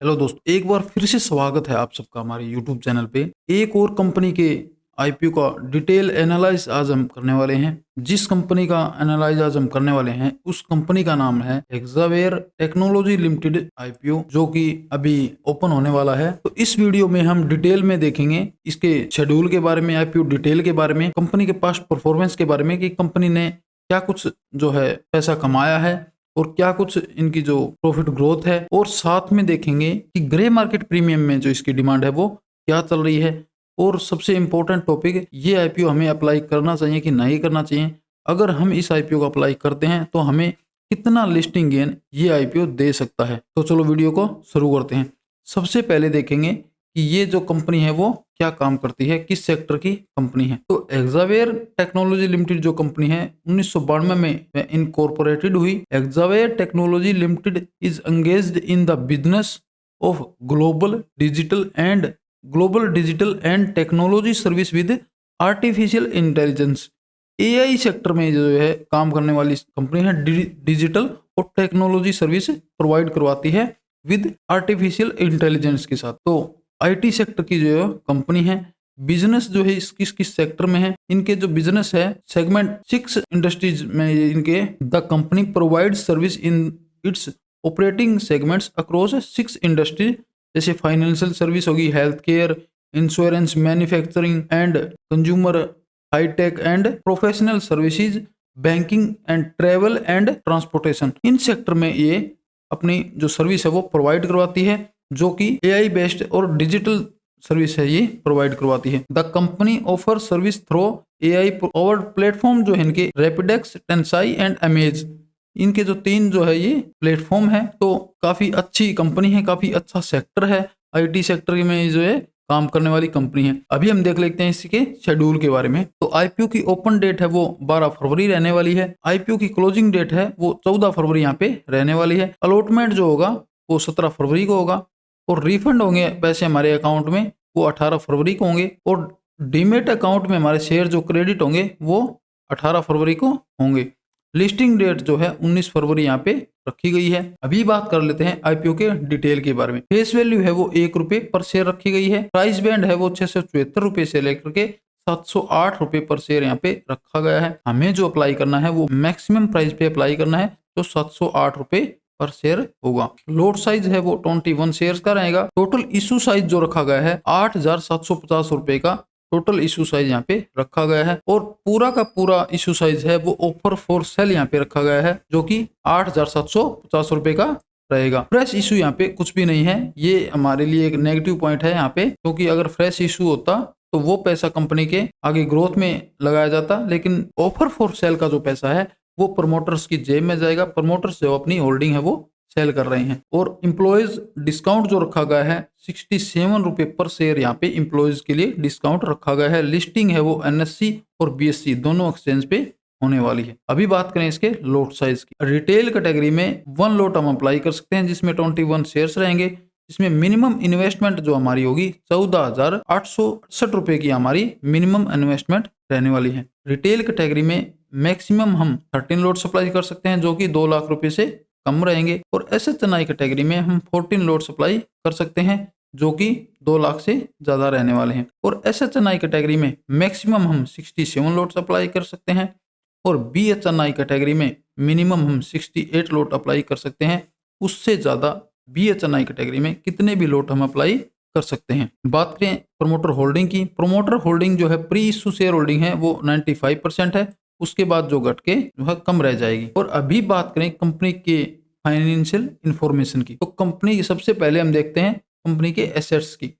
Hello दोस्तों, एक बार फिर से स्वागत है आप सबका हमारे यूट्यूब चैनल पे। एक और कंपनी के आईपीओ का डिटेल एनालाइज आज हम करने वाले हैं। जिस कंपनी का एनालाइज आज हम करने वाले हैं उस कंपनी का नाम है हेक्सावेयर टेक्नोलॉजी लिमिटेड आईपीओ, जो कि अभी ओपन होने वाला है। तो इस वीडियो में हम डिटेल में देखेंगे इसके शेड्यूल के बारे में, आईपीओ डिटेल के बारे में, कंपनी के पास्ट परफॉर्मेंस के बारे में कि कंपनी ने क्या कुछ जो है पैसा कमाया है और क्या कुछ इनकी जो प्रॉफिट ग्रोथ है, और साथ में देखेंगे कि ग्रे मार्केट प्रीमियम में जो इसकी डिमांड है वो क्या चल रही है। और सबसे इंपॉर्टेंट टॉपिक, ये आईपीओ हमें अप्लाई करना चाहिए कि नहीं करना चाहिए। अगर हम इस आईपीओ को अप्लाई करते हैं तो हमें कितना लिस्टिंग गेन ये आईपीओ दे सकता है। तो चलो वीडियो को शुरू करते हैं। सबसे पहले देखेंगे कि ये जो कंपनी है वो क्या काम करती है, किस सेक्टर की कंपनी है। तो हेक्सावेयर टेक्नोलॉजी लिमिटेड जो कंपनी है 1992 में इनकॉर्पोरेटेड हुई। Hexaware technology limited is engaged in the business of global digital and technology service with artificial intelligence. AI sector में जो है काम करने वाली कंपनी है। डिजिटल और टेक्नोलॉजी सर्विस प्रोवाइड करवाती है विद आर्टिफिशियल इंटेलिजेंस के साथ। तो आईटी सेक्टर की जो कंपनी है। बिजनेस जो है इस किस सेक्टर में है, इनके जो बिजनेस है सेगमेंट 6 इंडस्ट्रीज में इनके the company provide service in its operating segments across 6 industry, जैसे फाइनेंशियल सर्विस होगी, health care, insurance, manufacturing and consumer, high tech and professional services, banking and travel and transportation. इन सेक्टर में ये अपनी जो सर्विस है वो प्रोवाइड करवाती है, जो कि एआई बेस्ड और डिजिटल सर्विस है ये प्रोवाइड करवाती है। The company offer service through AI powered platform जो है इनके रैपिडेक्स, टेंसाई एंड अमेज। इनके जो 3 जो है ये प्लेटफॉर्म है। तो काफी अच्छी कंपनी है, काफी अच्छा सेक्टर है। आईटी सेक्टर में जो है काम करने वाली कंपनी है। अभी हम देख लेते हैं इसके शेड्यूल के बारे में। तो आईपीओ की ओपन डेट है वो 12 फरवरी रहने वाली है। आईपीओ की क्लोजिंग डेट है वो 14 फरवरी यहाँ पे रहने वाली है। अलॉटमेंट जो होगा वो 17 फरवरी को होगा, और रिफंड होंगे पैसे हमारे अकाउंट में वो 18 फरवरी को होंगे, और डीमेट अकाउंट में हमारे शेयर जो क्रेडिट होंगे वो 18 फरवरी को होंगे। लिस्टिंग डेट जो है 19 फरवरी यहाँ पे रखी गई है। अभी बात कर लेते हैं आईपीओ के डिटेल के बारे में। फेस वैल्यू है वो ₹1 पर शेयर रखी गई है। प्राइस बैंड है वो ₹674 से लेकर के ₹708 पर शेयर यहाँ पे रखा गया है। हमें जो अप्लाई करना है वो मैक्सिमम प्राइस पे अप्लाई करना है, तो ₹708 पर शेयर होगा। लोट साइज है वो 21 शेयर्स का रहेगा। टोटल इशू साइज जो रखा गया है ₹8,750 का टोटल इशू साइज यहाँ पे रखा गया है, और पूरा का पूरा इशू साइज है वो ऑफर फॉर सेल यहाँ पे रखा गया है, जो कि ₹8,750 का रहेगा। फ्रेश इशू यहाँ पे कुछ भी नहीं है। ये हमारे लिए एक नेगेटिव पॉइंट है यहाँ पे, क्योंकि अगर फ्रेश इशू होता तो वो पैसा कंपनी के आगे ग्रोथ में लगाया जाता, लेकिन ऑफर फॉर सेल का जो पैसा है वो प्रमोटर्स की जेब में जाएगा। प्रमोटर्स जो अपनी होल्डिंग है वो सेल कर रहे हैं। और इम्प्लॉयज डिस्काउंट जो रखा गया है ₹67 पर शेयर यहाँ पे इम्प्लॉयज के लिए डिस्काउंट रखा गया है। लिस्टिंग है वो एनएससी और बीएससी दोनों एक्सचेंज पे होने वाली है। अभी बात करें इसके लोट साइज की। रिटेल कैटेगरी में 1 लोट हम अप्लाई कर सकते हैं, जिसमें 21 शेयर्स रहेंगे। इसमें मिनिमम इन्वेस्टमेंट जो हमारी होगी ₹14,868 की हमारी मिनिमम इन्वेस्टमेंट रहने वाली है। रिटेल कैटेगरी में मैक्सिमम हम 13 लोट सप्लाई कर सकते हैं, जो कि ₹2,00,000 से कम रहेंगे। और एसएचएनआई कैटेगरी में हम 14 लोट सप्लाई कर सकते हैं, जो कि 2 लाख से ज्यादा रहने वाले हैं। और एसएचएनआई कैटेगरी में मैक्सिमम हम 67 लोट सप्लाई कर सकते हैं, और बीएचएनआई कैटेगरी में मिनिमम हम 68 लोट अप्लाई कर सकते हैं। उससे ज्यादा बीएचएनआई कैटेगरी में कितने भी लोट हम अप्लाई कर सकते हैं। बात करें प्रमोटर होल्डिंग की। प्रमोटर होल्डिंग जो है प्री इशू शेयर होल्डिंग है वो 95% है। उसके बाद जो घट के जो है कम रह जाएगी। और अभी बात करें कंपनी के फाइनेंशियल इंफॉर्मेशन की, तो कंपनी सबसे पहले हम देखते हैं कंपनी के एसेट्स की।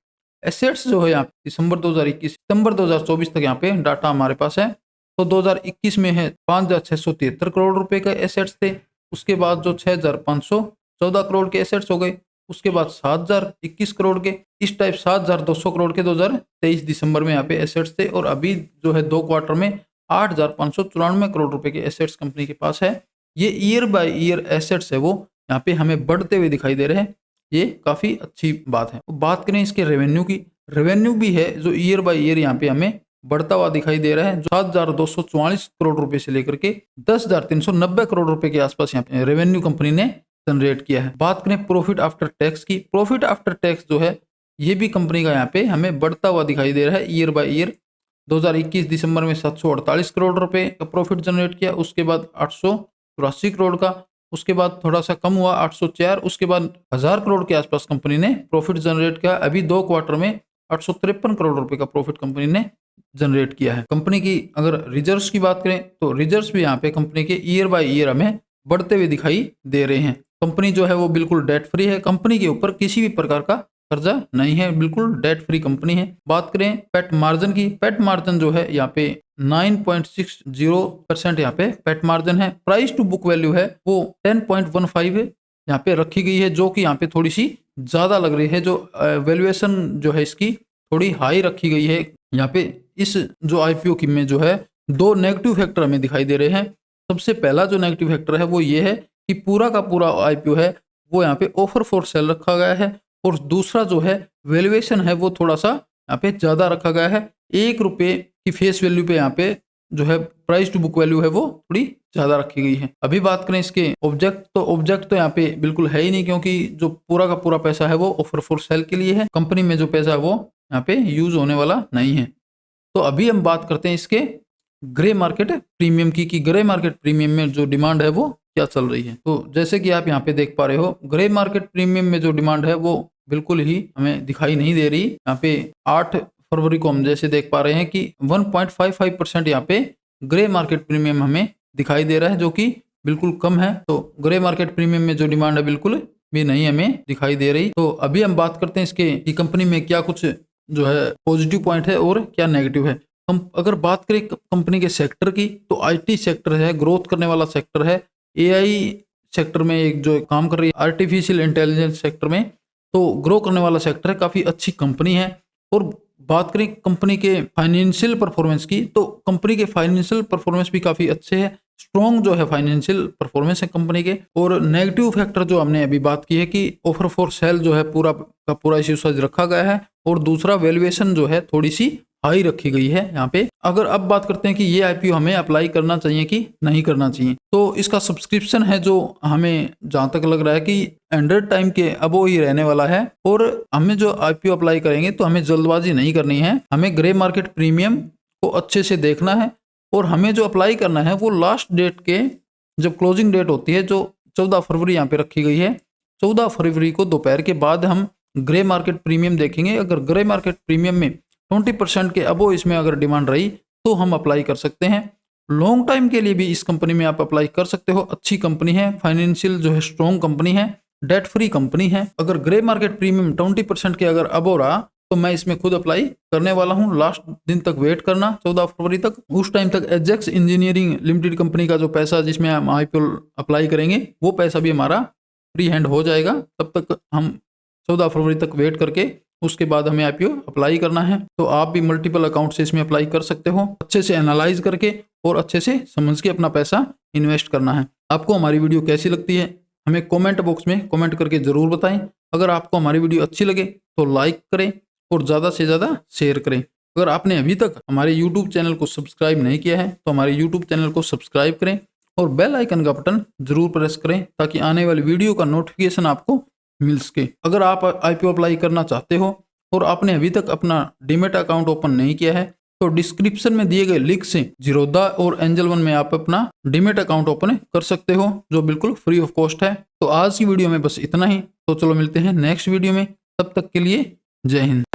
एसेट्स जो है यहाँ दिसंबर 2021 सितंबर 2024 तक यहाँ पे डाटा हमारे पास है। तो 2021 में है ₹5,673 करोड़ के एसेट्स थे। उसके बाद जो 6,514 करोड़ के एसेट्स हो गए। उसके बाद 7,021 करोड़ के, इस टाइप 7,200 करोड़ के 2023 दिसंबर में यहाँ पे एसेट्स थे। और अभी जो है 2 क्वार्टर में ₹8,594 करोड़ के एसेट्स कंपनी के पास है। ये ईयर बाय ईयर एसेट्स है वो यहाँ पे हमें बढ़ते हुए दिखाई दे रहे हैं। ये काफी अच्छी बात है। बात करें इसके रेवेन्यू की। रेवेन्यू भी है जो ईयर बाय ईयर यहाँ पे हमें बढ़ता हुआ दिखाई दे रहा है। 7,244 करोड़ रुपए से लेकर के 10,390 करोड़ रुपए के आसपास यहाँ पे रेवेन्यू कंपनी ने जनरेट किया है। बात करें प्रॉफिट आफ्टर टैक्स की, प्रॉफिट आफ्टर टैक्स जो है ये भी कंपनी का यहाँ पे हमें बढ़ता हुआ दिखाई दे रहा है ईयर बाय ईयर। 2021 दिसंबर में 748 करोड़ रुपए का प्रॉफिट जनरेट किया, उसके बाद 883 करोड़ का, उसके बाद थोड़ा सा कम हुआ 804, उसके बाद 1000 करोड़ के आसपास कंपनी ने प्रॉफिट जनरेट किया। अभी 2 क्वार्टर में 853 करोड़ रुपए का प्रॉफिट कंपनी ने जनरेट किया है। कंपनी की अगर रिजर्व्स की बात करें तो रिजर्व्स भी यहाँ पे कंपनी के ईयर बाय ईयर हमें बढ़ते हुए दिखाई दे रहे हैं। कंपनी जो है वो बिल्कुल डेट फ्री है, कंपनी के ऊपर किसी भी प्रकार का कर्जा नहीं है, बिल्कुल डेट फ्री कंपनी है। बात करें पेट मार्जिन की, पेट मार्जिन जो है यहाँ पे 9.60% यहाँ पे पेट मार्जिन है। प्राइस टू बुक वैल्यू है वो 10.15 यहाँ पे रखी गई है, जो कि यहाँ पे थोड़ी सी ज्यादा लग रही है। जो वैल्यूएशन जो है इसकी थोड़ी हाई रखी गई है। यहाँ पे इस जो आईपीओ की में जो है 2 नेगेटिव फैक्टर हमें दिखाई दे रहे हैं। सबसे पहला जो नेगेटिव फैक्टर है वो ये है कि पूरा का पूरा आईपीओ है वो यहाँ पे ऑफर फॉर सेल रखा गया है, और दूसरा जो है वैल्यूएशन है वो थोड़ा सा यहाँ पे ज्यादा रखा गया है। 1 रुपये की फेस वैल्यू पे यहाँ पे जो है प्राइस टू बुक वैल्यू है वो थोड़ी ज्यादा रखी गई है। अभी बात करें इसके ऑब्जेक्ट, तो ऑब्जेक्ट तो यहाँ पे बिल्कुल है ही नहीं, क्योंकि जो पूरा का पूरा पैसा है वो ऑफर फॉर सेल के लिए है। कंपनी में जो पैसा है वो यहाँ पे यूज होने वाला नहीं है। तो अभी हम बात करते हैं इसके ग्रे मार्केट प्रीमियम की, कि ग्रे मार्केट प्रीमियम में जो डिमांड है वो क्या चल रही है। तो जैसे कि आप यहाँ पे देख पा रहे हो, ग्रे मार्केट प्रीमियम में जो डिमांड है वो बिल्कुल ही हमें दिखाई नहीं दे रही। यहाँ पे 8 फरवरी को हम जैसे देख पा रहे हैं कि 1.55% यहाँ पे ग्रे मार्केट प्रीमियम हमें दिखाई दे रहा है, जो कि बिल्कुल कम है। तो ग्रे मार्केट प्रीमियम में जो डिमांड है बिल्कुल भी नहीं हमें दिखाई दे रही। तो अभी हम बात करते हैं इसके कि कंपनी में क्या कुछ जो है पॉजिटिव पॉइंट है और क्या नेगेटिव है। हम अगर बात करें कंपनी के सेक्टर की, तो आईटी सेक्टर है, ग्रोथ करने वाला सेक्टर है। एआई सेक्टर में एक जो काम कर रही है, आर्टिफिशियल इंटेलिजेंस सेक्टर में तो ग्रो करने वाला सेक्टर है, काफ़ी अच्छी कंपनी है। और बात करें कंपनी के फाइनेंशियल परफॉर्मेंस की, तो कंपनी के फाइनेंशियल परफॉर्मेंस भी काफ़ी अच्छे है, स्ट्रॉन्ग जो है फाइनेंशियल परफॉर्मेंस है कंपनी के। और नेगेटिव फैक्टर जो हमने अभी बात की है कि ऑफर फॉर सेल जो है पूरा का पूरा इश्यू सज रखा गया है, और दूसरा वैल्यूएशन जो है थोड़ी सी हाई रखी गई है यहाँ पे। अगर अब बात करते हैं कि ये आईपीओ हमें अप्लाई करना चाहिए कि नहीं करना चाहिए, तो इसका सब्सक्रिप्शन है जो हमें जहाँ तक लग रहा है कि 100 टाइम के अब वो ही रहने वाला है। और हमें जो आईपीओ अप्लाई करेंगे तो हमें जल्दबाजी नहीं करनी है, हमें ग्रे मार्केट प्रीमियम को अच्छे से देखना है। और हमें जो अप्लाई करना है वो लास्ट डेट के जब क्लोजिंग डेट होती है जो 14 फरवरी यहाँ पे रखी गई है, 14 फरवरी को दोपहर के बाद हम ग्रे मार्केट प्रीमियम देखेंगे। अगर ग्रे मार्केट प्रीमियम में 20% के अबो इसमें अगर डिमांड रही तो हम अप्लाई कर सकते हैं। लॉन्ग टाइम के लिए भी इस कंपनी में आप अप्लाई कर सकते हो, अच्छी कंपनी है, फाइनेंशियल जो है स्ट्रॉन्ग कंपनी है, डेट फ्री कंपनी है। अगर ग्रे मार्केट प्रीमियम 20% के अगर अबो रहा तो मैं इसमें खुद अप्लाई करने वाला हूं। लास्ट दिन तक वेट करना, 14 फरवरी तक, उस टाइम तक एजेक्स इंजीनियरिंग लिमिटेड कंपनी का जो पैसा जिसमें हम आईपीओ अप्लाई करेंगे वो पैसा भी हमारा फ्री हैंड हो जाएगा। तब तक हम 14 फरवरी तक वेट करके उसके बाद हमें आईपीओ अप्लाई करना है। तो आप भी मल्टीपल अकाउंट से इसमें अप्लाई कर सकते हो, अच्छे से एनालाइज करके और अच्छे से समझ के अपना पैसा इन्वेस्ट करना है। आपको हमारी वीडियो कैसी लगती है हमें कमेंट बॉक्स में कमेंट करके ज़रूर बताएं। अगर आपको हमारी वीडियो अच्छी लगे तो लाइक करें और ज़्यादा से ज़्यादा शेयर करें। अगर आपने अभी तक हमारे यूट्यूब चैनल को सब्सक्राइब नहीं किया है तो हमारे यूट्यूब चैनल को सब्सक्राइब करें और बेल आइकन का बटन जरूर प्रेस करें ताकि आने वाली वीडियो का नोटिफिकेशन आपको मिल सके। अगर आप आईपीओ अप्लाई करना चाहते हो और आपने अभी तक अपना डीमेट अकाउंट ओपन नहीं किया है तो डिस्क्रिप्शन में दिए गए लिंक से जीरोधा और एंजल वन में आप अपना डीमेट अकाउंट ओपन कर सकते हो, जो बिल्कुल फ्री ऑफ कॉस्ट है। तो आज की वीडियो में बस इतना ही। तो चलो मिलते हैं नेक्स्ट वीडियो में, तब तक के लिए जय हिंद।